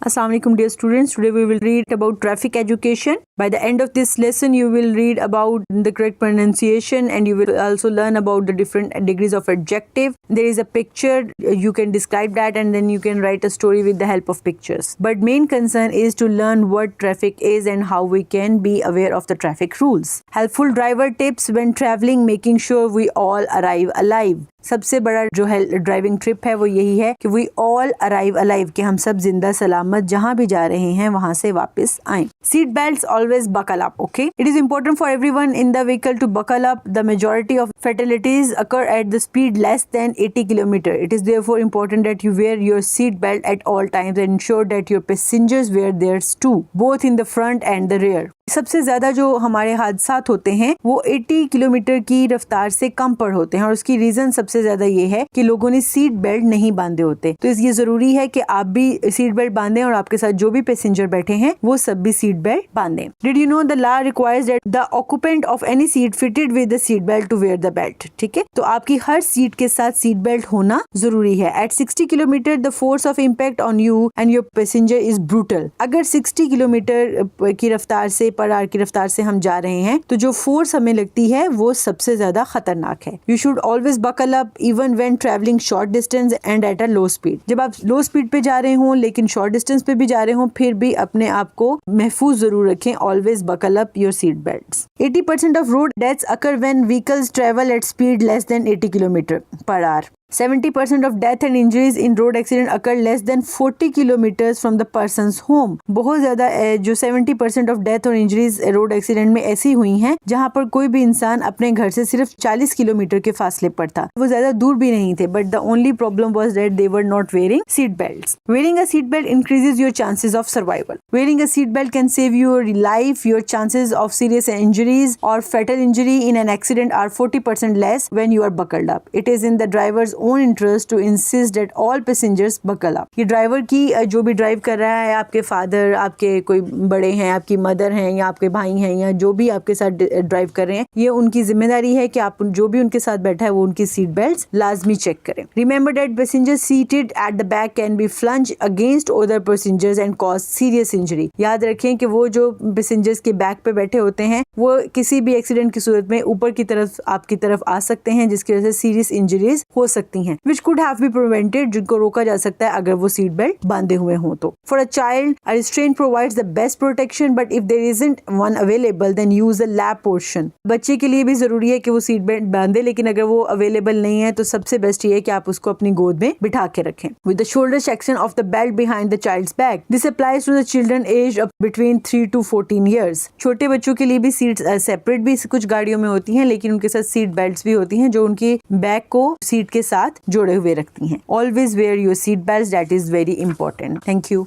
Assalamu alaikum dear students. Today we will read about traffic education. By the end of this lesson you will read about the correct pronunciation and you will also learn about the different degrees of adjective. There is a picture, you can describe that and then you can write a story with the help of pictures. But main concern is to learn what traffic is and how we can be aware of the traffic rules. Helpful driver tips when traveling, making sure we all arrive alive. सबसे बड़ा जो है driving trip है वो यही है कि we all arrive alive, कि हम सब जिंदा सलामत जहाँ भी जा रहे हैं वहाँ से वापस आएं. Seat belts always buckle up. Okay, it is important for everyone in the vehicle to buckle up. The majority of fatalities occur at the speed less than 80 km. It is therefore important that you wear your seat belt at all times and ensure that your passengers wear theirs too, both in the front and the rear. सबसे ज्यादा जो हमारे हादसात होते हैं वो 80 kilometre की रफ्तार से कम पर होते हैं और उसकी रीजन सबसे ज्यादा ये है कि लोगों ने सीट बेल्ट नहीं बांधे होते. तो ये जरूरी है कि आप भी सीट बेल्ट बांधें और आपके साथ जो भी पैसेंजर बैठे हैं वो सब भी सीट बेल्ट बांधें. Did you know the law requires that the occupant of any seat fitted with the seat belt to wear the belt. ठीक है, तो आपकी हर सीट के साथ सीट बेल्ट होना जरूरी है. At 60 kilometre the force of impact on you and your passenger is brutal. अगर 60 किलोमीटर की रफ्तार से पर आवर की रफ्तार से हम जा रहे हैं तो जो फोर्स हमें लगती है वो सबसे ज्यादा खतरनाक है. You should always buckle up even when travelling short distance and at a low speed. जब आप लो स्पीड पे जा रहे हो लेकिन शॉर्ट डिस्टेंस पे भी जा रहे हो फिर भी अपने आप को महफूज जरूर रखें. Always buckle up your seat belts. 80% of road deaths occur when vehicles travel at speed less than 80 kilometre per hour. 70% of death and injuries in road accident occur less than 40 kilometers from the person's home. बहुत ज्यादा जो 70% of death और injuries road accident में ऐसी हुई हैं जहाँ पर कोई भी इंसान अपने घर से सिर्फ 40 किलोमीटर के फासले पर था. वो ज्यादा दूर भी नहीं थे, but the only problem was that they were not wearing seat belts. Wearing a seat belt increases your chances of survival. Wearing a seat belt can save your life. Your chances of serious injuries or fatal injury in an accident are 40% less when you are buckled up. It is in the driver's own interest to insist that all passengers buckle up. ये driver की जो भी drive कर रहा है, आपके father, आपके कोई बड़े हैं, आपकी मदर हैं या आपके भाई हैं या जो भी आपके साथ ड्राइव कर रहे हैं, ये उनकी जिम्मेदारी है कि आप जो भी उनके साथ बैठा है वो उनकी सीट बेल्ट लाजमी चेक करें. Remember that passengers seated at the back can be plunged against other passengers and cause serious injury. याद रखें कि वो जो पैसेंजर्स के बैक पे बैठे होते हैं वो किसी भी एक्सीडेंट की सूरत में ऊपर की तरफ आपकी तरफ आ सकते हैं जिसकी वजह से सीरियस इंजरीज हो सकती हैं, which could have been prevented, जिनको रोका जा सकता है अगर वो सीट बेल्ट बांधे हुए हों तो. For a child, a restraint provides the best protection, but if there isn't one available, then use a lap portion. बच्चे के लिए भी जरूरी है कि वो सीट बेल्ट बांधे, लेकिन अगर वो अवेलेबल नहीं है तो सबसे बेस्ट ये है कि आप उसको अपनी गोद में बिठा के रखें. With the shoulder section of the belt behind the child's back. This applies to the children aged up between 3 to 14 years. छोटे बच्चों के लिए भी सीट सेपरेट भी कुछ गाड़ियों में होती हैं, लेकिन उनके साथ सीट बेल्ट भी होती हैं जो उनकी बैक को सीट के साथ जोड़े हुए रखती हैं. Always wear your seat belts. That is very important. Thank you.